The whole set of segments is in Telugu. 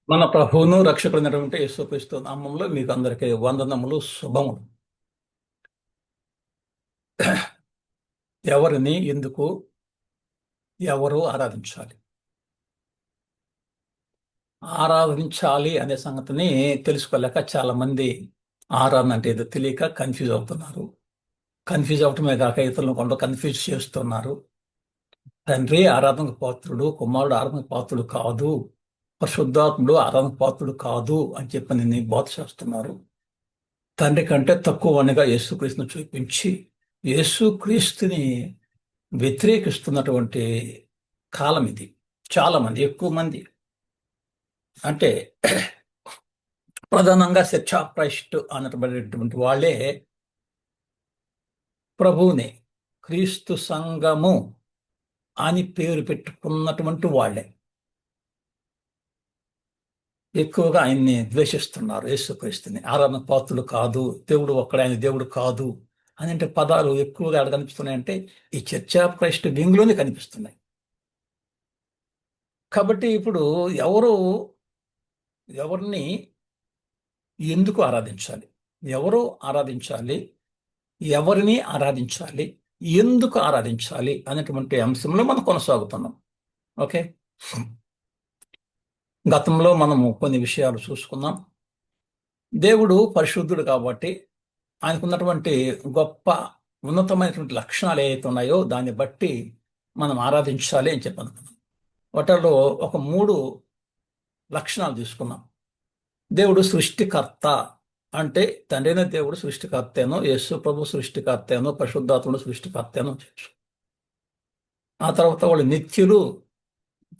మన ప్రభువును రక్షకుడైనటువంటి యేసుక్రీస్తు నామములో మీకు అందరికీ వందనములు, శుభములు. ఎవరిని ఎందుకు ఎవరు ఆరాధించాలి ఆరాధించాలి అనే సంగతిని తెలుసుకోలేక చాలా మంది ఆరాధన అంటే ఏదో తెలియక కన్ఫ్యూజ్ అవుతున్నారు. కన్ఫ్యూజ్ అవటమే కాక ఇతరులను కొంత కన్ఫ్యూజ్ చేస్తున్నారు. తండ్రి ఆరాధనకు పాత్రుడు, కుమారుడు ఆరాధనకు పాత్రుడు కాదు, పరిశుద్ధాత్ముడు ఆరాధనకు పాత్రుడు కాదు అని చెప్పి నేను బోధ చేస్తున్నారు. తండ్రి కంటే తక్కువనిగా యేసుక్రీస్తుని చూపించి యేసుక్రీస్తుని వ్యతిరేకిస్తున్నటువంటి కాలం ఇది. చాలా మంది, ఎక్కువ మంది అంటే ప్రధానంగా చర్చ్ ఆఫ్ క్రైస్ట్ అనబడేటువంటి వాళ్ళే ప్రభువుని క్రీస్తు సంఘము అని పేరు పెట్టుకున్నటువంటి వాళ్ళే ఎక్కువగా ఆయన్ని ద్వేషిస్తున్నారు. యేసుక్రీస్తుని ఆరాధన పాత్రులు కాదు, దేవుడు ఒక్కడే, ఆయన దేవుడు కాదు అని అంటే పదాలు ఎక్కువగా ఎక్కడ కనిపిస్తున్నాయంటే ఈ చర్చ్ ఆఫ్ క్రైస్ట్ వింగ్లోనే కనిపిస్తున్నాయి. కాబట్టి ఇప్పుడు ఎవరిని ఎందుకు ఆరాధించాలి, ఎవరు ఆరాధించాలి, ఎవరిని ఆరాధించాలి, ఎందుకు ఆరాధించాలి అనేటువంటి అంశంలో మనం కొనసాగుతున్నాం. ఓకే, గతంలో మనము కొన్ని విషయాలు చూసుకున్నాం. దేవుడు పరిశుద్ధుడు కాబట్టి ఆయనకున్నటువంటి గొప్ప ఉన్నతమైనటువంటి లక్షణాలు ఏవైతే ఉన్నాయో దాన్ని బట్టి మనం ఆరాధించాలి అని చెప్పనుకున్నాం. వాటిలో ఒక 3 లక్షణాలు తీసుకున్నాం. దేవుడు సృష్టికర్త అంటే తండ్రైన దేవుడు సృష్టికర్తేనో, యేసు ప్రభు సృష్టికర్తేనో, పరిశుద్ధాత్ముడు సృష్టికర్తేనో చేయొచ్చు. ఆ తర్వాత వాళ్ళు నిత్యులు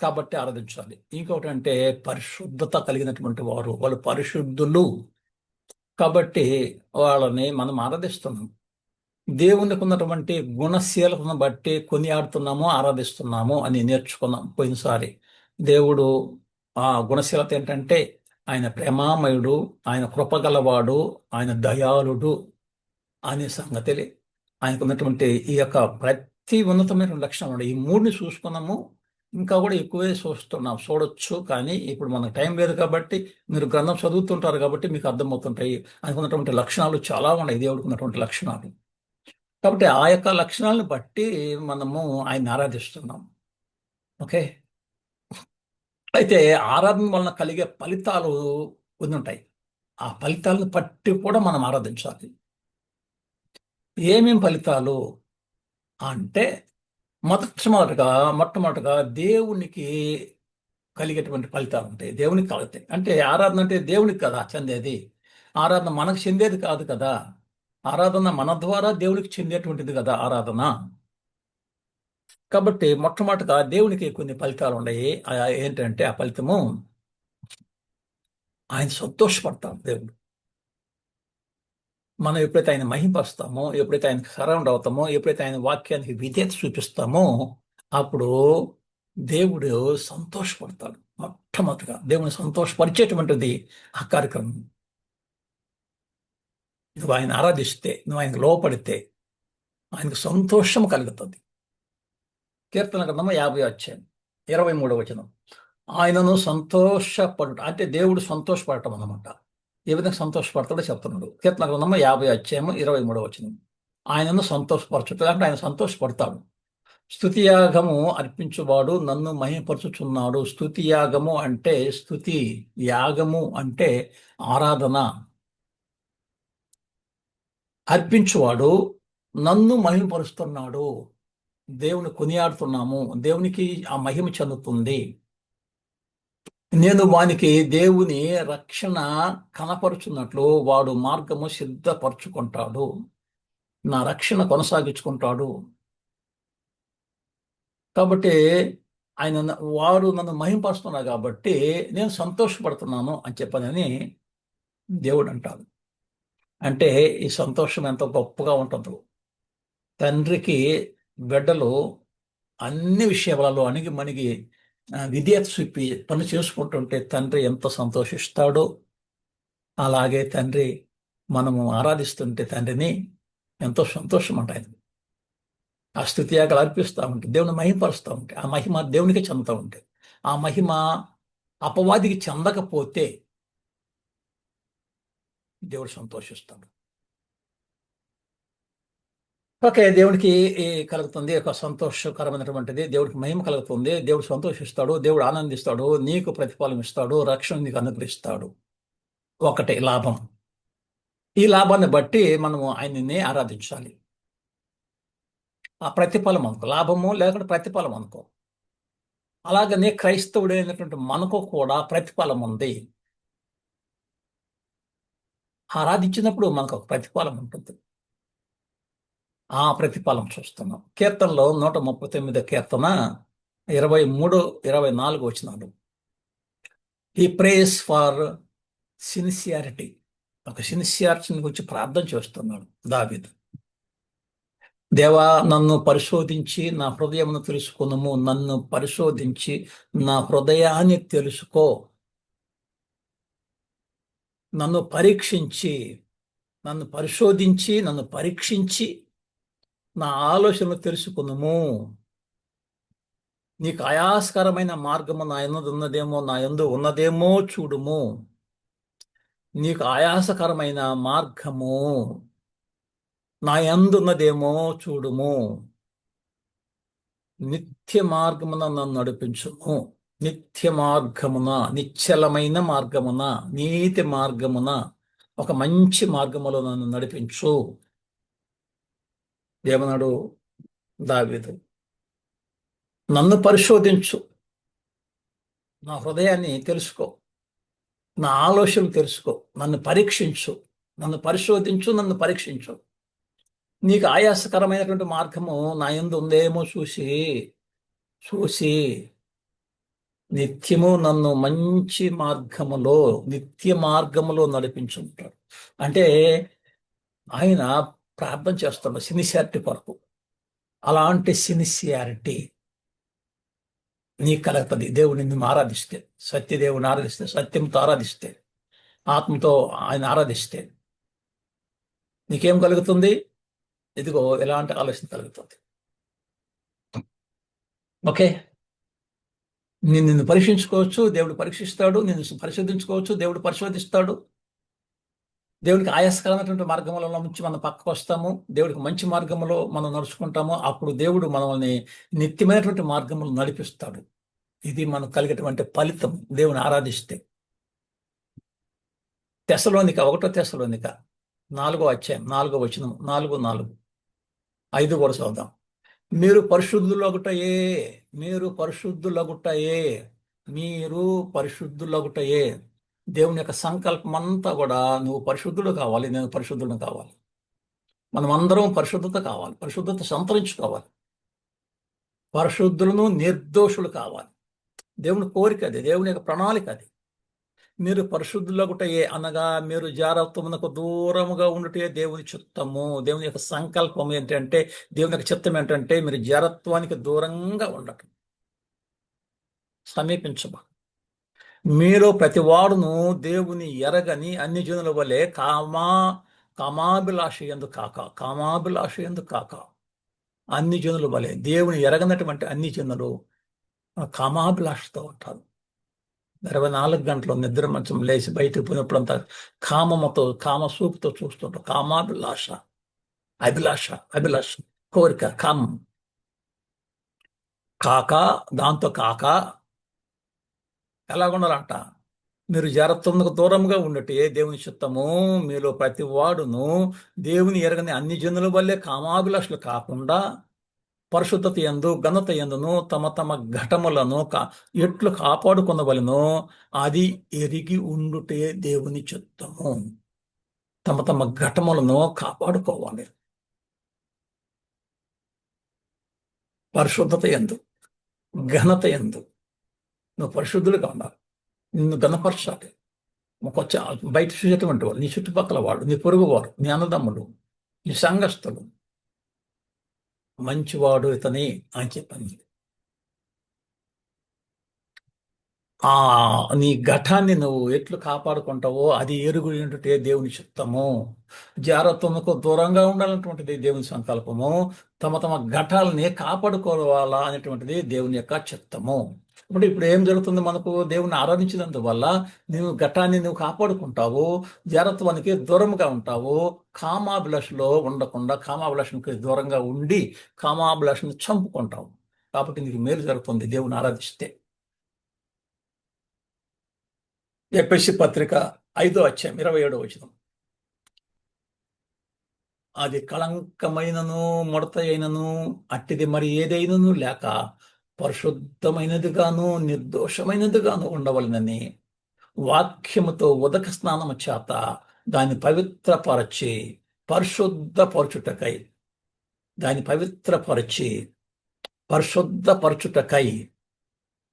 కాబట్టి ఆరాధించాలి. ఇంకొకటి అంటే పరిశుద్ధత కలిగినటువంటి వారు, వాళ్ళు పరిశుద్ధులు కాబట్టి వాళ్ళని మనం ఆరాధిస్తున్నాం. దేవునికి ఉన్నటువంటి గుణశీలతను బట్టి కొనియాడుతున్నాము, ఆరాధిస్తున్నాము అని నేర్చుకున్నాం పోయినసారి. దేవుడు ఆ గుణశీలత ఏంటంటే ఆయన ప్రేమామయుడు, ఆయన కృపగలవాడు, ఆయన దయాళుడు అనే సంగతి. ఆయనకు ఉన్నటువంటి ఈ యొక్క ప్రతి ఉన్నతమైన లక్షణాలు ఈ 3ని చూసుకున్నాము. ఇంకా కూడా ఎక్కువే చూడొచ్చు, కానీ ఇప్పుడు మనకు టైం లేదు కాబట్టి మీరు గ్రంథం చదువుతుంటారు కాబట్టి మీకు అర్థమవుతుంటాయి. ఆయనకు ఉన్నటువంటి లక్షణాలు చాలా ఉన్నాయి, దేవుడికి ఉన్నటువంటి లక్షణాలు. కాబట్టి ఆ యొక్క లక్షణాలను బట్టి మనము ఆయన ఆరాధిస్తున్నాం. ఓకే, అయితే ఆరాధన వలన కలిగే ఫలితాలు కొన్ని ఉంటాయి. ఆ ఫలితాలను బట్టి కూడా మనం ఆరాధించాలి. ఏమేం ఫలితాలు అంటే మొట్టమొదటిగా దేవునికి కలిగేటువంటి ఫలితాలు ఉంటాయి. దేవునికి కలుగుతాయి అంటే ఆరాధన అంటే దేవునికి కదా చెందేది. ఆరాధన మనకు చెందేది కాదు కదా. ఆరాధన మన ద్వారా దేవునికి చెందేటువంటిది కదా ఆరాధన. కాబట్టి మొట్టమొదటిగా దేవునికి కొన్ని ఫలితాలు ఉన్నాయి. ఏంటంటే ఆ ఫలితము ఆయన సంతోషపడతాం. దేవుడు మనం ఎప్పుడైతే ఆయన మహింపరుస్తామో, ఎప్పుడైతే ఆయన సరౌండ్ అవుతామో, ఎప్పుడైతే ఆయన వాక్యానికి విధేయత చూపిస్తామో అప్పుడు దేవుడు సంతోషపడతాడు. మొట్టమొదటిగా దేవుని సంతోషపరిచేటువంటిది ఆ కార్యక్రమం. నువ్వు ఆయన ఆరాధిస్తే, నువ్వు ఆయనకు లోపడితే ఆయనకు సంతోషం కలుగుతుంది. కీర్తన గ్రంథము 50 అధ్యాయం 23వ వచనం. ఆయనను సంతోషపడుట అంటే దేవుడు సంతోషపడటం అన్నమాట. ఏ విధంగా సంతోషపడతాడో చెప్తున్నాడు. కీర్తన గ్రంథము 50 అధ్యాయము 23వ వచనం. ఆయనను సంతోషపరచుట అంటే ఆయన సంతోషపడతాడు. స్తుతియాగము అర్పించువాడు నన్ను మహిమపరచుచున్నాడు. స్తుతియాగము అంటే స్తుతి, యాగము అంటే ఆరాధన. అర్పించువాడు నన్ను మహిమపరుస్తున్నాడు. దేవుని కొనియాడుతున్నాము, దేవునికి ఆ మహిమ చెందుతుంది. నేను వానికి దేవుని రక్షణ కనపరుచున్నట్లు వాడు మార్గము సిద్ధపరచుకుంటాడు, నా రక్షణ కొనసాగించుకుంటాడు. కాబట్టి వారు నన్ను మహింపరుస్తున్నారు కాబట్టి నేను సంతోషపడుతున్నాను అని చెప్పనని దేవుడు అంటాడు. అంటే ఈ సంతోషం ఎంత గొప్పగా ఉంటుందో. తండ్రికి బిడ్డలు అన్ని విషయాలలో అణిగి మణిగి విధేయత చూపి పని చేసుకుంటుంటే తండ్రి ఎంత సంతోషిస్తాడో, అలాగే తండ్రి మనము ఆరాధిస్తుంటే తండ్రిని ఎంతో సంతోషం అంట. ఆయన ఆ స్తుతియాగాలు అర్పిస్తూ ఉంటే, దేవుని మహిమపరుస్తూ ఉంటే, ఆ మహిమ దేవునికి చెందుతూ ఉంటే, ఆ మహిమ అపవాదికి చెందకపోతే దేవుడు సంతోషిస్తాడు. ఓకే, దేవుడికి కలుగుతుంది ఒక సంతోషకరమైనటువంటిది, దేవుడికి మహిమ కలుగుతుంది, దేవుడు సంతోషిస్తాడు, దేవుడు ఆనందిస్తాడు, నీకు ప్రతిఫలం ఇస్తాడు, రక్షణ నీకు అనుగ్రహిస్తాడు. ఒకటి లాభం. ఈ లాభాన్ని బట్టి మనము ఆయన్ని ఆరాధించాలి. ఆ ప్రతిఫలం అనుకో, లాభము లేకుంటే ప్రతిఫలం అనుకో. అలాగనే క్రైస్తవుడైనటువంటి మనకు కూడా ప్రతిఫలం ఉంది. ఆరాధించినప్పుడు మనకు ఒక ప్రతిఫలం ఉంటుంది. ఆ ప్రతిఫలం చూస్తున్నాం. కీర్తనలో 139 కీర్తన 23, 24 వచనాలు. ఈ ప్రేయస్ ఫర్ సిన్సియారిటీ, ఒక సిన్సియారిటీని గురించి ప్రార్థన చేస్తున్నాడు దావీదు. దేవా, నన్ను పరిశోధించి నా హృదయమును తెలుసుకునుము, నన్ను పరిశోధించి నా హృదయాన్ని తెలుసుకో, నన్ను పరీక్షించి, నన్ను పరిశోధించి, నన్ను పరీక్షించి నా ఆలోచనలు తెలుసుకునుము. నీకు ఆయాస్కరమైన మార్గము నా యందు ఉన్నదేమో, నా యందు ఉన్నదేమో చూడుము. నీకు ఆయాసకరమైన మార్గము నా యందు ఉన్నదేమో చూడుము. నిత్య మార్గమున నన్ను నడిపించుము. నిత్య మార్గమున, నిశ్చలమైన మార్గమున, నీతి మార్గమున, ఒక మంచి మార్గములో నన్ను నడిపించు. ఏమన్నాడు దావీదు? నన్ను పరిశోధించు, నా హృదయాన్ని తెలుసుకో, నా ఆలోచనలు తెలుసుకో, నన్ను పరీక్షించు, నన్ను పరిశోధించు, నన్ను పరీక్షించు. నీకు ఆయాసకరమైనటువంటి మార్గము నా యందు ఉందేమో చూసి చూసి నిత్యము నన్ను మంచి మార్గములో, నిత్య మార్గములో నడిపించుంటాడు. అంటే ఆయన ప్రార్థన చేస్తున్నాడు సిన్సియారిటీ కొరకు. అలాంటి సిన్సియారిటీ నీకు కలుగుతుంది దేవుడిని నిన్ను ఆరాధిస్తే, సత్యదేవుని ఆరాధిస్తే, సత్యంతో ఆరాధిస్తే, ఆత్మతో ఆయన ఆరాధిస్తే నీకేం కలుగుతుంది? ఇదిగో ఎలాంటి ఆలోచన కలుగుతుంది. ఓకే, నిన్ను పరీక్షించుకోవచ్చు, దేవుడు పరీక్షిస్తాడు. నిన్ను పరిశోధించుకోవచ్చు, దేవుడు పరిశోధిస్తాడు. దేవుడికి ఆయాస్కరమైనటువంటి మార్గంలో నుంచి మనం పక్కకు వస్తాము, దేవుడికి మంచి మార్గంలో మనం నడుచుకుంటాము. అప్పుడు దేవుడు మనల్ని నిత్యమైనటువంటి మార్గంలో నడిపిస్తాడు. ఇది మనకు కలిగేటువంటి ఫలితం దేవుని ఆరాధిస్తే. తెస్సలోనిక 1 తెస్సలోనిక 4వ అధ్యాయం 4వ వచనం, 4:4, 5 కూడా చదువుదాం. మీరు పరిశుద్ధులగుటయే, మీరు పరిశుద్ధులగుటయే, మీరు పరిశుద్ధులగుటయే. దేవుని యొక్క సంకల్పం అంతా కూడా నువ్వు పరిశుద్ధుడు కావాలి, నేను పరిశుద్ధుడు కావాలి. మనం అందరం పరిశుద్ధత కావాలి, పరిశుద్ధత సంతరించుకోవాలి, పరిశుద్ధులను నిర్దోషులు కావాలి. దేవుని కోరిక అది, దేవుని యొక్క ప్రణాళిక అది. మీరు పరిశుద్ధులగుటయే అనగా మీరు జారత్వమునకు దూరముగా ఉండుటే దేవుని చిత్తము. దేవుని యొక్క సంకల్పం ఏంటంటే, దేవుని యొక్క చిత్తం ఏంటంటే మీరు జారత్వానికి దూరంగా ఉండటం, సమీపించబా. మీలో ప్రతివాడును దేవుని ఎరగని అన్ని జనుల వలె కామాభిలాష ఎందు కాక అన్ని జనుల వలె, దేవుని ఎరగనటువంటి అన్ని జనులు కామాభిలాషతో ఉంటారు. 24 గంటలు నిద్ర మంచం లేచి బయటకు పోయినప్పుడంతా కామసూపుతో చూస్తుంటారు. కామాభిలాష, అభిలాష, కోరిక, కామం. దాంతో ఎలాగుండాలంట? మీరు జాగ్రత్తకు దూరంగా ఉండటే దేవుని చిత్తము. మీలో ప్రతి వాడును దేవుని ఎరగని అన్ని జనుల వల్లే కామాభిలాషలు కాకుండా పరిశుద్ధత యందు, ఘనత యందును తమ తమ ఘటములను ఎట్లు కాపాడుకొనవలెనో అది ఎరిగి ఉండుటే దేవుని చిత్తము. తమ తమ ఘటములను కాపాడుకోవాలి. పరిశుద్ధత యందు, ఘనత యందు నువ్వు పరిశుద్ధులుగా ఉండాలి. నిన్ను ఘనపరచాలి. బయట చూసేటువంటి వాళ్ళు, నీ చుట్టుపక్కల వాళ్ళు, నీ పొరుగువారు, నీ అన్నదమ్ములు, నీ సంఘస్థులు, మంచివాడు ఇతని అని చెప్పింది. నీ ఘటాన్ని నువ్వు ఎట్లు కాపాడుకుంటావో అది ఎరుగుంటే దేవుని చిత్తము. జాగ్రత్తకు దూరంగా ఉండాలన్నటువంటిది దేవుని సంకల్పము. తమ తమ ఘటాలని కాపాడుకోవాలా అనేటువంటిది దేవుని యొక్క చిత్తము. ఇప్పుడు ఏం జరుగుతుంది మనకు? దేవుణ్ణి ఆరాధించినందువల్ల నువ్వు ఘటాన్ని నువ్వు కాపాడుకుంటావు, జరత్వానికి దూరంగా ఉంటావు, కామాభిలాషలో ఉండకుండా కామాభిలాషకి దూరంగా ఉండి కామాభిలాషను చంపుకుంటావు. కాబట్టి నీకు మేలు జరుగుతుంది దేవుని ఆరాధిస్తే. ఎఫెసీ పత్రిక 5వ అధ్యాయం 27వ వచనం. అది కళంకమైనను ముడత అయినను అట్టిది మరి ఏదైనను లేక పరిశుద్ధమైనదిగాను నిర్దోషమైనదిగాను ఉండవలనని వాక్యముతో ఉదక స్నానము చేత దాన్ని పవిత్రపరచి పరిశుద్ధపరచుటకై దాన్ని పవిత్రపరచి పరిశుద్ధపరచుటకై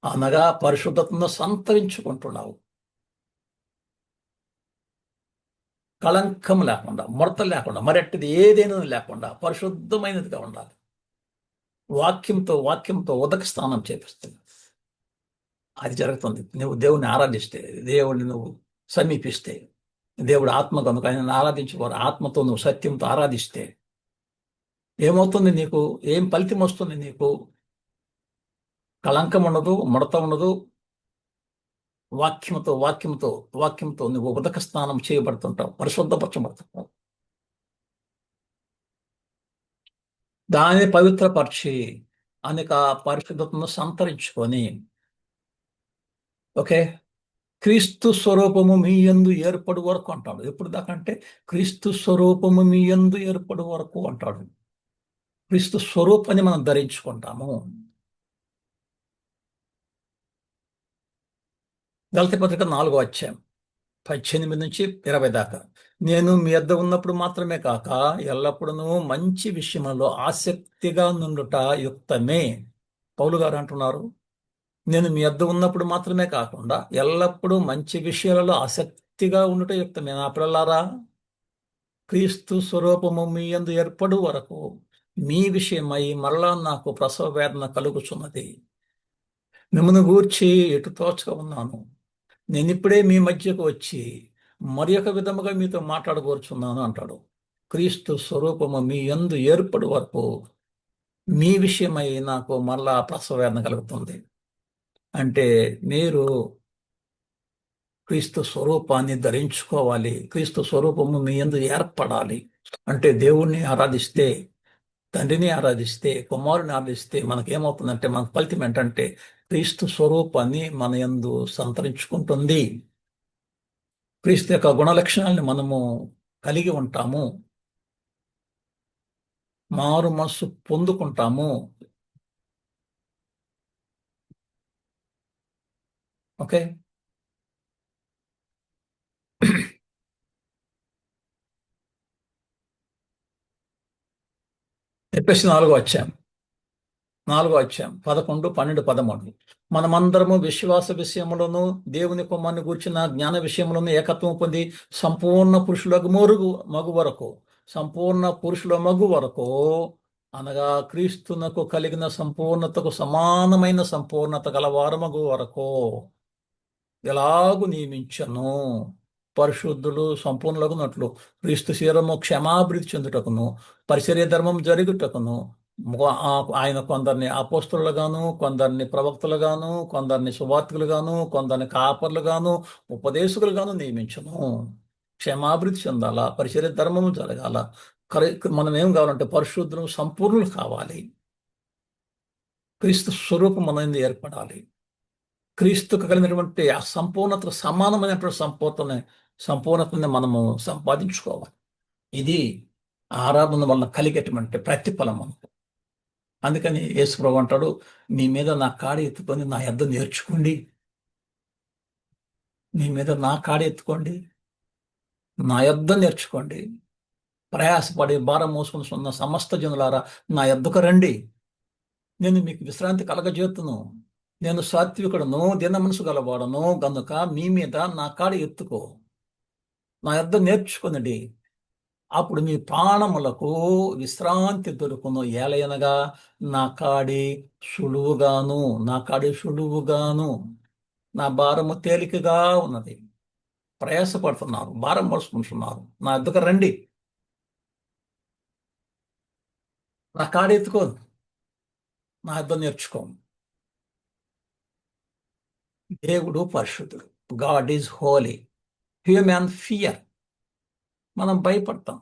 అనగా పరిశుద్ధతను సంతరించుకుంటున్నావు. కళంకం లేకుండా, ముడత లేకుండా, మరట్టిది ఏదైనా లేకుండా పరిశుద్ధమైనదిగా ఉండాలి. వాక్యంతో ఉదక స్నానం చేపిస్తుంది. అది జరుగుతుంది నువ్వు దేవుణ్ణి ఆరాధిస్తే, దేవుడిని నువ్వు సమీపిస్తే. దేవుడు ఆత్మ కనుక ఆయనను ఆరాధించుకోరు. ఆత్మతో నువ్వు సత్యంతో ఆరాధిస్తే ఏమవుతుంది? నీకు ఏం ఫలితం వస్తుంది? నీకు కళంకం ఉండదు, ముడత ఉండదు. వాక్యంతో నువ్వు ఉదక స్నానం చేయబడుతుంటావు, పరిశుద్ధపరచబడుతుంటావు. దాన్ని పవిత్రపరిచి అనేక పరిశుద్ధతను సంతరించుకొని, ఓకే, క్రీస్తు స్వరూపము మీ యందు ఏర్పడు వరకు అంటాడు. ఎప్పుడు దాకా అంటే క్రీస్తు స్వరూపము మీ యందు ఏర్పడు వరకు అంటాడు. క్రీస్తు స్వరూపాన్ని మనం ధరించుకుంటాము. గలతీ పత్రిక 4వ అధ్యాయం 18 నుంచి 20 దాకా. నేను మీ వద్ద ఉన్నప్పుడు మాత్రమే కాక ఎల్లప్పుడూ మంచి విషయంలో ఆసక్తిగా నుండుట యుక్తమే. పౌలు గారు అంటున్నారు, నేను మీ వద్ద ఉన్నప్పుడు మాత్రమే కాకుండా ఎల్లప్పుడూ మంచి విషయాలలో ఆసక్తిగా ఉండుట యుక్తమే. నా పిల్లలారా, క్రీస్తు స్వరూపము మీ యందు ఏర్పడు వరకు మీ విషయమై మరలా నాకు ప్రసవ వేదన కలుగుచున్నది. మిమ్మల్ని గూర్చి ఎటు తోచక ఉన్నాను. నేనిప్పుడే మీ మధ్యకు వచ్చి మరి ఒక విధముగా మీతో మాట్లాడగోరుచున్నాను అంటాడు. క్రీస్తు స్వరూపము మీ యందు ఏర్పడు వరకు మీ విషయమై నాకు మరలా ప్రసవ వేదన కలుగుతుంది. అంటే మీరు క్రీస్తు స్వరూపాన్ని ధరించుకోవాలి. క్రీస్తు స్వరూపము మీ యందు ఏర్పడాలి. అంటే దేవుణ్ణి ఆరాధిస్తే, తండ్రిని ఆరాధిస్తే, కుమారుని ఆరాధిస్తే మనకేమవుతుందంటే మనకు ఫలితం ఏంటంటే క్రీస్తు స్వరూపాన్ని మన యందు సంతరించుకుంటుంది. క్రీస్తు యొక్క గుణలక్షణాలను మనము కలిగి ఉంటాము. మారు మనసు పొందుకుంటాము. ఓకే, ఎఫెసీ 4వ అధ్యాయం 11, 12, 13. మనమందరము విశ్వాస విషయములను దేవుని కుమారుని గూర్చిన జ్ఞాన విషయములను ఏకత్వం పొంది సంపూర్ణ పురుషులకు మగు వరకు అనగా క్రీస్తునకు కలిగిన సంపూర్ణతకు సమానమైన సంపూర్ణత గలవారమగు వరకు ఎలాగు నియమించను. పరిశుద్ధులు సంపూర్ణులగునట్లు క్రీస్తు శరీరము క్షమాభివృద్ధి చెందుటకును పరిచర్య ధర్మం జరుగుటకును ఆయన కొందరిని అపోస్తలుగాను, కొందరిని ప్రవక్తలుగాను, కొందరిని సువార్తికులుగాను, కొందరిని కాపర్లుగాను, ఉపదేశకులుగాను నియమించను. క్షమాభివృద్ధి చెందాల, పరిచర్య ధర్మము జరగాల. మనం ఏం కావాలంటే పరిశుద్ధులు సంపూర్ణులు కావాలి. క్రీస్తు స్వరూపం మన యందు ఏర్పడాలి. క్రీస్తుకు కలిగినటువంటి ఆ సంపూర్ణతకు సమానమైనటువంటి సంపూర్ణతని మనము సంపాదించుకోవాలి. ఇది ఆరాధన వలన కలిగేటువంటి ప్రతిఫలం మనకు. అందుకని యేసుప్రభువు అంటాడు, మీ మీద నా కాడి ఎత్తుకొని నా యొద్ద నేర్చుకోండి. మీ మీద నా కాడి ఎత్తుకోండి, నా యొద్ద నేర్చుకోండి. ప్రయాసపడి భారం మోసుకుని ఉన్న సమస్త జనులారా నా యొద్దకు రండి, నేను మీకు విశ్రాంతి కలగజేతును. నేను సాత్వికుడను, దీన మనసు గలవాడను గనుక మీ మీద నా కాడి ఎత్తుకో, నా యొద్ద నేర్చుకునండి. అప్పుడు మీ ప్రాణములకు విశ్రాంతి దొరుకును. ఏలయనగా నా కాడి సులువుగాను నా భారము తేలికగా ఉన్నది. ప్రయాసపడుతున్నారు, భారం మోసుకుంటున్నారు, నా వద్దకు రండి, నా కాడి ఎత్తుకో, నా వద్ద నేర్చుకో. దేవుడు పరిశుద్ధుడు. God is Holi. Human fear. మనం భయపడతాం.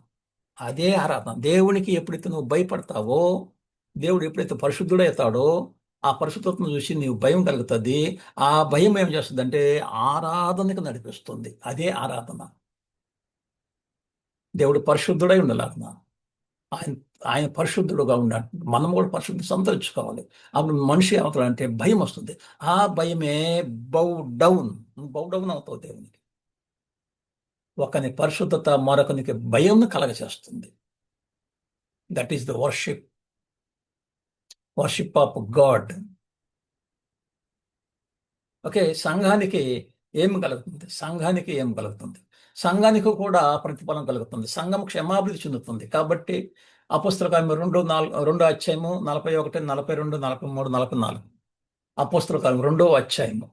అదే ఆరాధన. దేవునికి ఎప్పుడైతే నువ్వు భయపడతావో, దేవుడు ఎప్పుడైతే పరిశుద్ధుడవుతాడో, ఆ పరిశుద్ధతను చూసి నీవు భయం కలుగుతుంది. ఆ భయం ఏం చేస్తుందంటే ఆరాధనకు నడిపిస్తుంది. అదే ఆరాధన. దేవుడు పరిశుద్ధుడై ఉండాలన్న. ఆయన ఆయన పరిశుద్ధుడుగా ఉండాలి. మనం కూడా పరిశుద్ధి సంతరించుకోవాలి. అప్పుడు మనిషి ఏమవుతాడంటే భయం వస్తుంది. ఆ భయమే బౌ డౌన్. బౌ డౌన్ అవుతావు దేవునికి. ఒకని పరిశుద్ధత మరొకనికి భయం కలగచేస్తుంది. That is the worship of God. Okay. సంఘానికి ఏం కలుగుతుంది? సంఘానికి కూడా ప్రతిఫలం కలుగుతుంది. సంఘం క్షమాభివృద్ధి చెందుతుంది. కాబట్టి అపోస్తల కార్యము 2 అధ్యాయము 41, 42, 43, 44. అపోస్తల కార్యము 2వ అధ్యాయము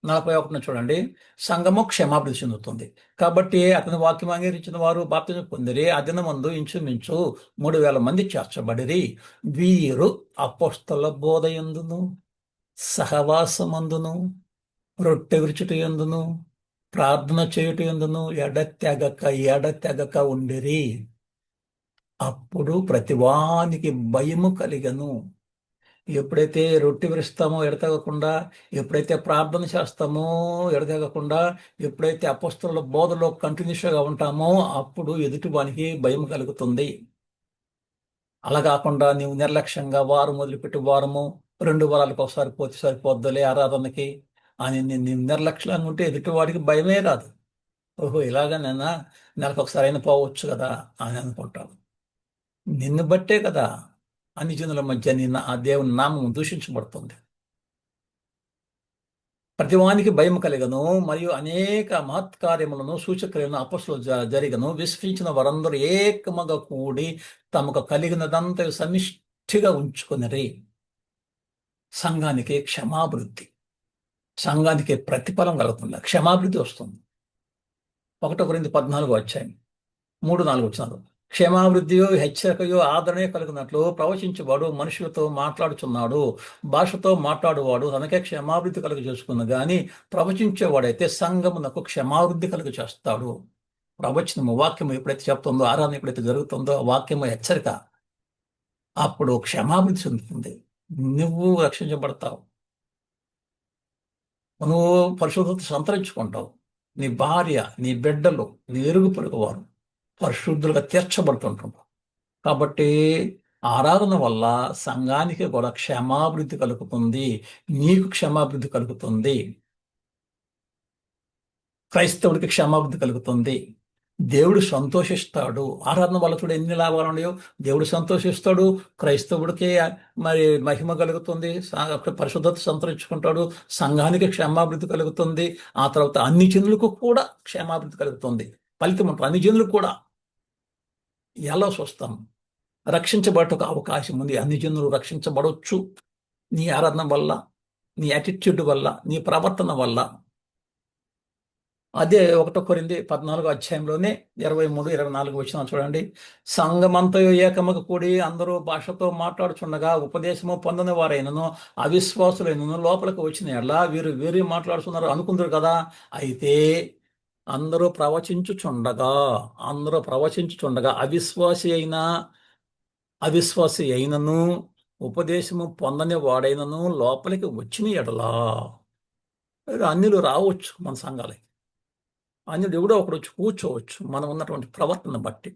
41 చూడండి. సంఘము క్షమాభివృద్ధి చెందుతుంది. కాబట్టి అతని వాక్యం అంగీకరించిన వారు బాప్తిజం పొందిరి. ఆ దినమందు ఇంచుమించు 3,000 మంది చేర్చబడిరి. వీరు అపోస్తల బోధయందును, సహవాసమందును, రొట్టె విరుచుట యందును, ప్రార్థన చేయుట యందును ఎడతెగక ఉండిరి. అప్పుడు ప్రతివానికి భయము కలిగను. ఎప్పుడైతే రొట్టె విరుస్తామో ఎడతెగకుండా, ఎప్పుడైతే ప్రార్థన చేస్తామో ఎడతెగకుండా, ఎప్పుడైతే అపొస్తలుల బోధలో కంటిన్యూస్గా ఉంటామో అప్పుడు ఎదుటివానికి భయం కలుగుతుంది. అలా కాకుండా నీవు నిర్లక్ష్యంగా వారం వదిలిపెట్టి వారము 2 వారాలకు ఒకసారి పోతే సరిపోద్దులే ఆరాధనకి అని నేను నిర్లక్ష్యంగా ఉంటే ఎదుటివాడికి భయమే రాదు. ఓహో, ఇలాగనైనా నెలకు ఒకసారి అయినా పోవచ్చు కదా అని అనుకుంటాను. నిన్ను బట్టే కదా అన్ని జనుల మధ్య ఆ దేవుని నామం దూషించబడుతుంది. ప్రతివానికి భయం కలిగను, మరియు అనేక మహత్కార్యములను సూచక్రియలను అపొస్తలులు జరిగను. విశ్వసించిన వారందరూ ఏకముగా కూడి తమకు కలిగినదంతా సమిష్టిగా ఉంచుకునిరి. సంఘానికి క్షమాభివృద్ధి, సంఘానికి ప్రతిఫలం కలుగుతుంది, క్షమాభివృద్ధి వస్తుంది. 1 కొరింథీ 14వ అధ్యాయం 3-4 వచనాలు. క్షమాభివృద్ధియో హెచ్చరికయో ఆదరణే కలిగినట్లు ప్రవచించేవాడు మనుషులతో మాట్లాడుచున్నాడు. భాషతో మాట్లాడువాడు తనకే క్షమాభివృద్ధి కలుగు చేసుకున్న గాని ప్రవచించేవాడైతే సంఘమునకు క్షమాభివృద్ధి కలుగు చేస్తాడు. ప్రవచనము, వాక్యము ఎప్పుడైతే చెప్తుందో, ఆరాధన ఎప్పుడైతే జరుగుతుందో, వాక్యము హెచ్చరిక, అప్పుడు క్షమాభివృద్ధి చెందుతుంది. నువ్వు రక్షించబడతావు. నువ్వు పరిశుద్ధత సంతరించుకుంటావు. నీ భార్య, నీ బిడ్డలు, నీ ఎరుగు పొరుగు వారు పరిశుద్ధులుగా తీర్చబడుతుంటారు. కాబట్టి ఆరాధన వల్ల సంఘానికి కూడా క్షమాభివృద్ధి కలుగుతుంది. నీకు క్షమాభివృద్ధి కలుగుతుంది. క్రైస్తవుడికి క్షమాభివృద్ధి కలుగుతుంది. దేవుడు సంతోషిస్తాడు. ఆరాధన వల్ల చూడు ఎన్ని లాభాలు ఉన్నాయో. దేవుడు సంతోషిస్తాడు, క్రైస్తవుడికి మరి మహిమ కలుగుతుంది, పరిశుద్ధత సంతరించుకుంటాడు, సంఘానికి క్షమాభివృద్ధి కలుగుతుంది. ఆ తర్వాత అన్ని జనులకు కూడా క్షమాభివృద్ధి కలుగుతుంది. ఫలితం ఉంటుంది. అన్ని జనులకు కూడా ఎలా చూస్తాం? రక్షించబడటకు అవకాశం ఉంది. అన్ని జనులు రక్షించబడవచ్చు నీ ఆరాధన వల్ల, నీ యాటిట్యూడ్ వల్ల, నీ ప్రవర్తన వల్ల. అదే 1 కొరింథీ 14వ అధ్యాయంలోనే 23-24 వచనాలు చూడండి. సంఘమంతయు ఏకముగా కూడి అందరూ భాషతో మాట్లాడుచుండగా ఉపదేశము పొందని వారైనను అవిశ్వాసులైనను లోపలికి వచ్చిన ఎడల వీరు వేరే మాట్లాడుతున్నారు అనుకుందరు కదా. అయితే అందరూ ప్రవచించుచుండగా అవిశ్వాసి అయినను ఉపదేశము పొందని వాడైనను లోపలికి వచ్చిన ఎడలా. అన్యులు రావచ్చు మన సంఘాలకి. అన్యుడు ఎవడో ఒకడు వచ్చి కూర్చోవచ్చు మనం ఉన్నటువంటి ప్రవర్తన బట్టి,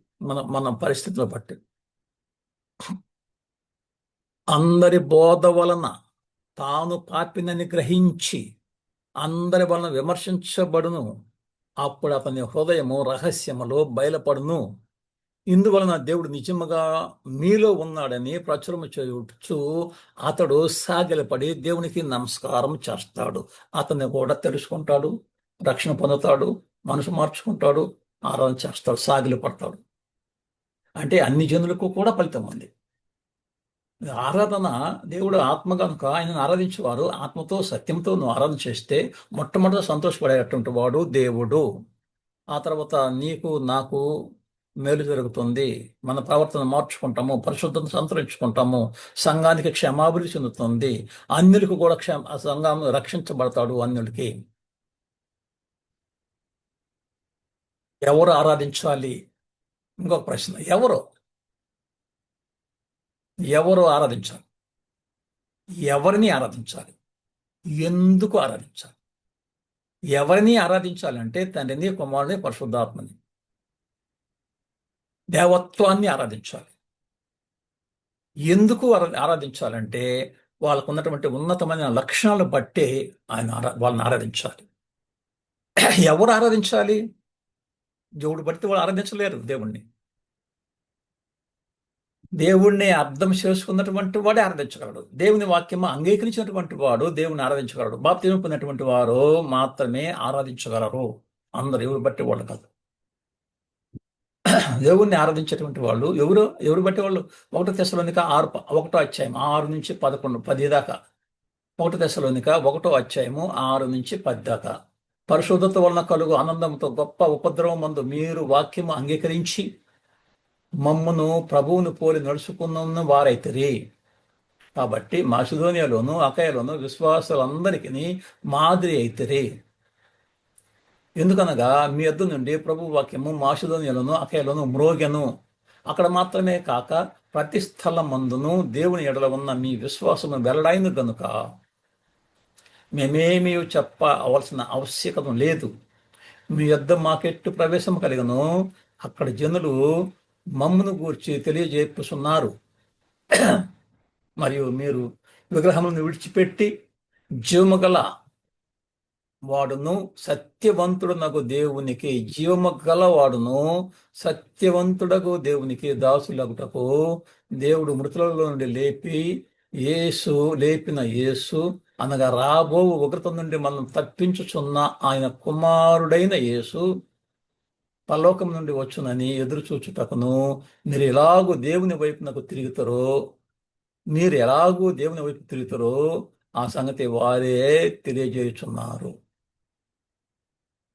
మన పరిస్థితుల బట్టి. అందరి బోధ వలన తాను పాపినని గ్రహించి అందరి వలన విమర్శించబడును. అప్పుడు అతని హృదయము రహస్యములో బయలుపడును. ఇందువలన దేవుడు నిజముగా మీలో ఉన్నాడని ప్రచురము చేయవచ్చు. అతడు సాగిలపడి దేవునికి నమస్కారం చేస్తాడు. అతన్ని కూడా తెలుసుకుంటాడు, రక్షణ పొందుతాడు, మనసు మార్చుకుంటాడు, ఆరాధన చేస్తాడు, సాగిలపడతాడు. అంటే అన్ని జనులకు కూడా ఫలితం ఉంది. ఆరాధన, దేవుడు ఆత్మ కనుక ఆయనను ఆరాధించేవారు ఆత్మతో సత్యంతో నువ్వు ఆరాధన చేస్తే మొట్టమొదట సంతోషపడేటటువంటి వాడు దేవుడు. ఆ తర్వాత నీకు నాకు మేలు జరుగుతుంది. మన ప్రవర్తన మార్చుకుంటాము, పరిశుద్ధత సంతరించుకుంటాము, సంఘానికి క్షేమాభివృద్ధి చెందుతుంది, అన్యులకు కూడా సంఘం రక్షించబడతాడు. అన్యులకి ఎవరు ఆరాధించాలి? ఇంకొక ప్రశ్న, ఎవరు ఎవరు ఆరాధించాలి? ఎవరిని ఆరాధించాలి? ఎందుకు ఆరాధించాలి? ఎవరిని ఆరాధించాలంటే తండ్రిని, కుమారుని, పరిశుద్ధాత్మని, దేవత్వాన్ని ఆరాధించాలి. ఎందుకు ఆరాధించాలంటే వాళ్ళకు ఉన్నటువంటి ఉన్నతమైన లక్షణాలు బట్టి వాళ్ళని ఆరాధించాలి. ఎవరు ఆరాధించాలి? దేవుడు బట్టి వాళ్ళు ఆరాధించలేరు దేవుణ్ణి. దేవుణ్ణి అర్థం చేసుకున్నటువంటి వాడే ఆరాధించగలడు. దేవుని వాక్యం అంగీకరించినటువంటి వాడు దేవుని ఆరాధించగలడు. బాప్తిసం పొందినటువంటి వారు మాత్రమే ఆరాధించగలరు. అందరు ఎవరు బట్టి వాళ్ళు కాదు. దేవుణ్ణి ఆరాధించేటువంటి వాళ్ళు ఎవరు బట్టి వాళ్ళు? 1 తెస్సలోనిక 1 అధ్యాయం 6 నుంచి 11, 10 దాకా. 1 తెస్సలోనిక 1 అధ్యాయము 6 నుంచి 10 దాకా. పరిశుద్ధత వలన కలుగు ఆనందంతో గొప్ప ఉపద్రవం మందు మీరు వాక్యము అంగీకరించి మమ్మును ప్రభువును పోలి నడుచుకున్న వారైతిరి. కాబట్టి మాసిదోనియాలోను అకయలోను విశ్వాసులందరికీ మాదిరి అయితిరి. ఎందుకనగా మీ యొద్ద నుండి ప్రభు వాక్యము మాసిదోనియాలోను అకయలోను మ్రోగెను. అక్కడ మాత్రమే కాక ప్రతి స్థలమందును దేవుని ఎడల ఉన్న మీ విశ్వాసము వెల్లడైంది గనుక మేమేమీ చెప్పవలసిన ఆవశ్యకత లేదు. మీ యొద్ద మాకెట్టు ప్రవేశం కలిగను అక్కడ జనులు మమ్మును గూర్చి తెలియజేపుతున్నారు. మరియు మీరు విగ్రహములను విడిచిపెట్టి జీవము గల వాడును సత్యవంతుడునగు దేవునికి సత్యవంతుడగు దేవునికి దాసులగుటకు దేవుడు మృతులలో నుండి లేపిన యేసు అనగా రాబో ఉగ్రత నుండి మనం తప్పించుచున్న ఆయన కుమారుడైన యేసు పరలోకం నుండి వచ్చునని ఎదురు చూచుటకును మీరు ఎలాగూ దేవుని వైపునకు తిరుగుతారో ఆ సంగతి వారే తెలియజేయుచున్నారు.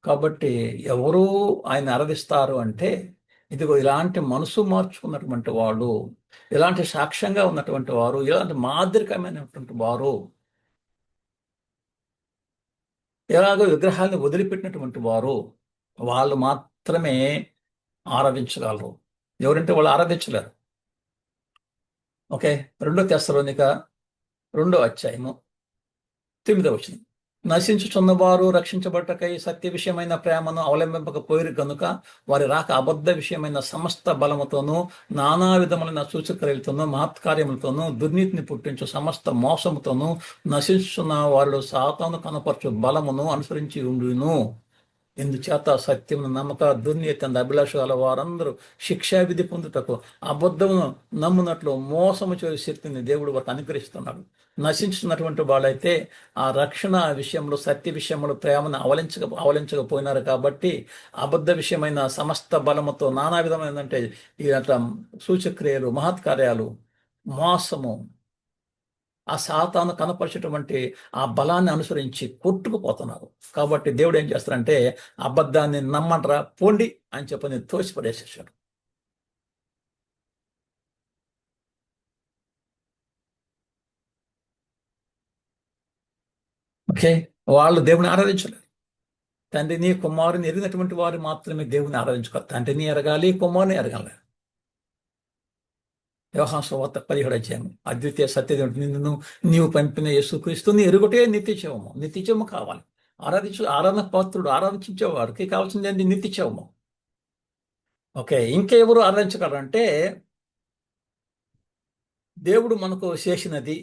కాబట్టి ఎవరు ఆయన ఆరాధిస్తారు అంటే ఇదిగో ఇలాంటి మనసు మార్చుకున్నటువంటి వాడు, ఇలాంటి సాక్ష్యంగా ఉన్నటువంటి వారు, ఇలాంటి మాదిరికమైనటువంటి వారు, ఎలాగో విగ్రహాలను వదిలిపెట్టినటువంటి వారు, వాళ్ళు మాత్రమే ఆరాధించగలరు. ఎవరంటే వాళ్ళు ఆరాధించలేరు. ఓకే, 2 తెస్సలోనిక 2 అధ్యాయము 9వ వచనం. నశించుచున్నవారు రక్షించబట్టకై సత్య విషయమైన ప్రేమను అవలంబింపకపోయిరు గనుక వారి రాక అబద్ధ విషయమైన సమస్త బలముతోనూ నానా విధములైన సూచక్రియలతోనూ మహత్కార్యములతోనూ దుర్నీతిని పుట్టించు సమస్త మోసముతోనూ నశించుచున్న వారు సాతాను కనపరచు బలమును అనుసరించి ఉండును. ఇందుచేత సత్యమును నమ్మక దుర్నీతి అభిలాష గల వారందరూ శిక్షావిధి పొందుటకు అబద్ధమును నమ్మునట్లు మోసము చేసే శక్తిని దేవుడు వారికి అనుగ్రహిస్తున్నాడు. నశించుతున్నటువంటి వాళ్ళైతే ఆ రక్షణ విషయంలో, సత్య విషయంలో ప్రేమను అవలించకపోయినారు కాబట్టి అబద్ధ విషయమైన సమస్త బలముతో నానా విధమైనదంటే ఈ అట్లా సూచక్రియలు, మహత్కార్యాలు, మోసము, ఆ సాతాను కనపరిచేటువంటి ఆ బలాన్ని అనుసరించి కొట్టుకుపోతున్నారు. కాబట్టి దేవుడు ఏం చేస్తారంటే అబద్ధాన్ని నమ్మంటరా పోండి అని చెప్పని తోసిపడేసేసాడు. ఓకే, వాళ్ళు దేవుని ఆరాధించలేరు. తండ్రిని కుమారుని ఎరిగినటువంటి వారు మాత్రమే దేవుని ఆరాధించుకోవాలి. తండ్రిని ఎరగాలి, కుమారుని ఎరగాలి. యోహాను సువార్త 17వ అధ్యాయం. అద్వితీయ సత్యదేవుడు నిన్ను నీవు పంపిన యేసుక్రీస్తుని ఎరుగుటే నిత్యజీవము. నిత్యజీవము కావాలి. ఆరాధన పాత్రుడు ఆరాధించేవాడికి కావాల్సింది ఏంటి? నిత్యజీవము. ఓకే, ఇంకెవరు ఆరాధించగలరంటే దేవుడు మనకు చేసినది,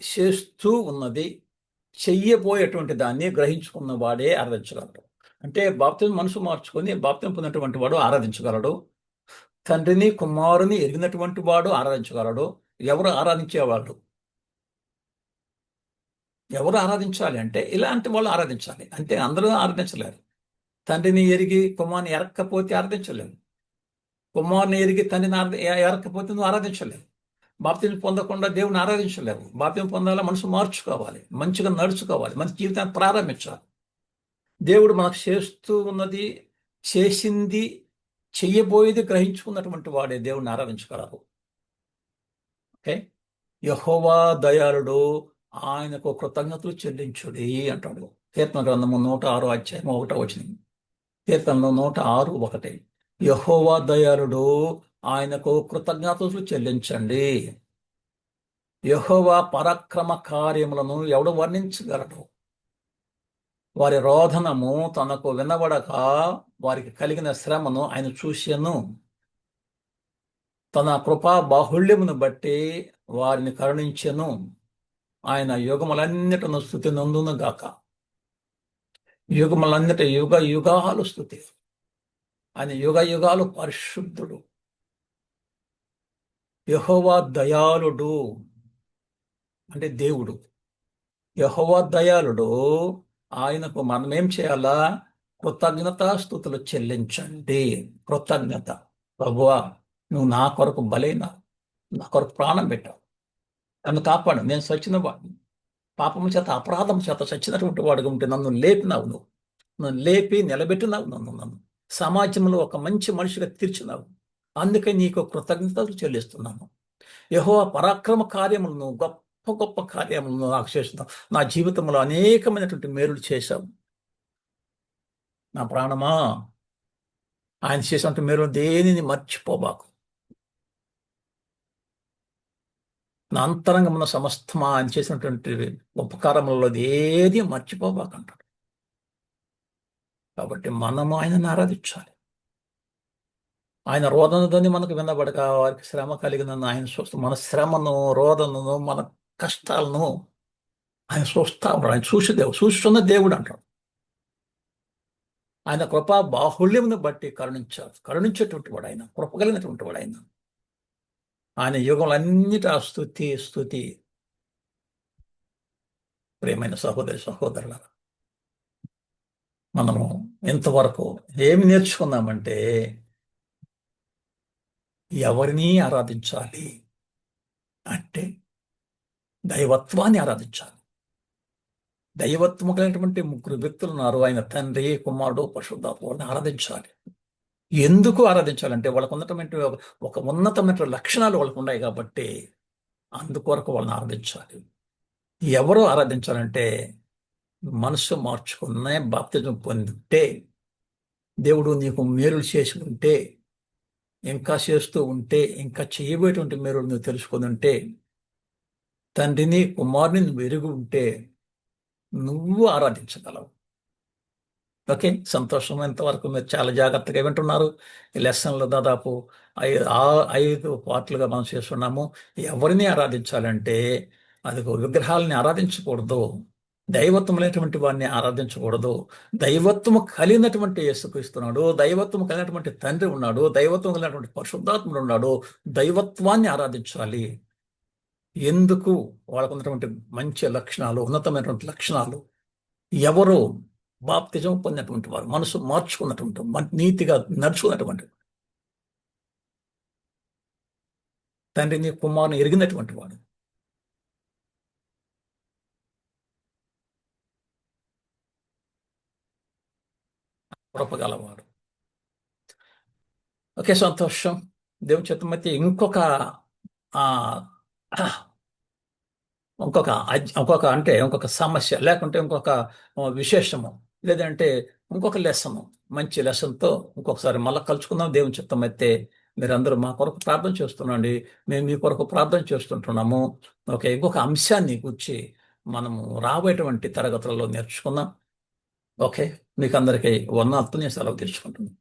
చేస్తూ ఉన్నది, చెయ్యబోయేటువంటి దాన్ని గ్రహించుకున్న వాడే ఆరాధించగలడు. అంటే బాప్తిజం మనసు మార్చుకొని బాప్తిజం పొందినటువంటి వాడు ఆరాధించగలడు. తండ్రిని కుమారుని ఎరిగినటువంటి వాడు ఆరాధించగలడు. ఎవరు ఆరాధించేవాడు? ఎవరు ఆరాధించాలి అంటే ఇలాంటి వాళ్ళు ఆరాధించాలి. అంటే అందరూ ఆరాధించలేరు. తండ్రిని ఎరిగి కుమారుని ఎరక్కపోతే ఆరాధించలేరు. కుమారుని ఎరిగి తండ్రిని ఎరక్కపోతే నువ్వు ఆరాధించలేవు. బాప్తిజం పొందకుండా దేవుని ఆరాధించలేవు. బాప్తిజం పొందాలా, మనసు మార్చుకోవాలి, మంచిగా నడుచుకోవాలి, మంచి జీవితాన్ని ప్రారంభించాలి. దేవుడు మనకు చేస్తూ ఉన్నది, చేసింది చెయ్యబోయేది గ్రహించుకున్నటువంటి వాడే దేవుణ్ణి ఆరాధించగలరు. ఓకే, యెహోవా దయాళుడు, ఆయనకు కృతజ్ఞతలు చెల్లించుడి అంటాడు. కీర్తన గ్రంథము 106 అధ్యాయం 1 వచనం. కీర్తనలో 106:1. యెహోవా దయాళుడు, ఆయనకు కృతజ్ఞతలు చెల్లించండి. యెహోవా పరాక్రమ కార్యములను ఎవడు వర్ణించగలడు? వారి రోదనము తనకు వినబడక వారికి కలిగిన శ్రమను ఆయన చూసెను. తన కృపా బాహుళ్యమును బట్టి వారిని కరుణించెను. ఆయన యుగములన్నిటిను స్తుతి నందును గాక. యుగములన్నిటి యుగ యుగాలు స్తుతి. ఆయన యుగ యుగాలు పరిశుద్ధుడు. యెహోవా దయాళుడు అంటే దేవుడు. యెహోవా దయాళుడు, ఆయనకు మనం ఏం చేయాలా? కృతజ్ఞతాస్తుతులు చెల్లించండి. కృతజ్ఞత. ప్రభువా, నువ్వు నా కొరకు బలైనావు, నా కొరకు ప్రాణం పెట్టావు, నన్ను కాపాడు. నేను సచిన వాడిని, పాపము చేత అపరాధం చేత సచ్చినటువంటి వాడుగా ఉంటే నన్ను లేపినావు. నువ్వు నన్ను లేపి నిలబెట్టినావు. నన్ను సమాజంలో ఒక మంచి మనిషిగా తీర్చినావు. అందుకే నీకు కృతజ్ఞతలు చెల్లిస్తున్నాను. యెహోవా పరాక్రమ కార్యములను, గొప్ప గొప్ప కార్యములను నాకు చేస్తున్నావు. నా జీవితంలో అనేకమైనటువంటి మేలులు చేశావు. నా ప్రాణమా, ఆయన చేసినటువంటి మేలు దేనిని మర్చిపోబాకు. నా అంతరంగమున సమస్తమా ఆయన చేసినటువంటి ఉపకారములలో ఏది మర్చిపోబాకంటాడు. కాబట్టి మనము ఆయనను ఆరాధించాలి. ఆయన రోదనతోని మనకు వినబడక వారికి శ్రమ కలిగిన ఆయన చూస్తూ మన శ్రమను, రోదనను, మన కష్టాలను ఆయన చూస్తా ఉంటాడు. ఆయన చూస్తున్న దేవుడు అంటాడు. ఆయన కృపా బాహుళ్యమును బట్టి కరుణించేటువంటి వాడు ఆయన, కృప కలిగినటువంటి వాడు ఆయన. ఆయన యుగములన్నిటి స్తుతి. ప్రియమైన సహోదరి సహోదరుల, మనము ఇంతవరకు ఏమి నేర్చుకున్నామంటే, ఎవరిని ఆరాధించాలి అంటే దైవత్వాన్ని ఆరాధించాలి. దైవత్వం కలిగినటువంటి 3 వ్యక్తులు ఉన్నారు. ఆయన తండ్రి, కుమారుడు, పరిశుద్ధాత్మని ఆరాధించాలి. ఎందుకు ఆరాధించాలంటే వాళ్ళకు ఉన్నటువంటి ఒక ఉన్నతమైన లక్షణాలు వాళ్ళకు ఉన్నాయి కాబట్టి అందుకొరకు వాళ్ళని ఆరాధించాలి. ఎవరు ఆరాధించాలంటే మనసు మార్చుకునే బాప్తిజం పొందితే, దేవుడు నీకు మేలులు చేసి ఉంటే, ఇంకా చేస్తూ ఉంటే, ఇంకా చేయబోయేటువంటి మేలులు నువ్వు తెలుసుకుని ఉంటే, తండ్రిని కుమారుని నువ్వు ఎరుగు ఉంటే నువ్వు ఆరాధించగలవు. ఓకే, సంతోషం. ఇంతవరకు మీరు చాలా జాగ్రత్తగా వింటున్నారు. ఈ లెసన్లో దాదాపు 5 పార్ట్లుగా మనం చేస్తున్నాము. ఎవరిని ఆరాధించాలంటే అది విగ్రహాలని ఆరాధించకూడదు, దైవత్వం లేనటువంటి వాడిని ఆరాధించకూడదు. దైవత్వము కలిగినటువంటి యేసుక్రీస్తున్నాడు, దైవత్వము కలిగినటువంటి తండ్రి ఉన్నాడు, దైవత్వం కలిగినటువంటి పరిశుద్ధాత్ముడు ఉన్నాడు. దైవత్వాన్ని ఆరాధించాలి. ఎందుకు? వాళ్ళకు ఉన్నటువంటి మంచి లక్షణాలు, ఉన్నతమైనటువంటి లక్షణాలు. ఎవరు? బాప్తిజం పొందినటువంటి వారు, మనసు మార్చుకున్నటువంటి, నీతిగా నడుచుకున్నటువంటి, తండ్రిని కుమారుని ఎరిగినటువంటి వాడు. కృపగలవాడు. ఒకే, సంతోషం. దేవుని చిత్తమైతే ఇంకొక సమస్య, లేకుంటే ఇంకొక విశేషము, లేదంటే ఇంకొక లెసను, మంచి లెసన్తో ఇంకొకసారి మళ్ళీ కలుసుకుందాం. దేవుని చిత్తం అయితే మీరందరూ మా కొరకు ప్రార్థన చేస్తున్నాండి, మేము మీ కొరకు ప్రార్థన చేస్తుంటున్నాము. ఓకే, ఇంకొక అంశాన్ని గురించి మనము రాబోయేటువంటి తరగతులలో నేర్చుకుందాం. ఓకే, మీకు అందరికీ వందనాలతో నేను సెలవు తీర్చుకుంటున్నాను.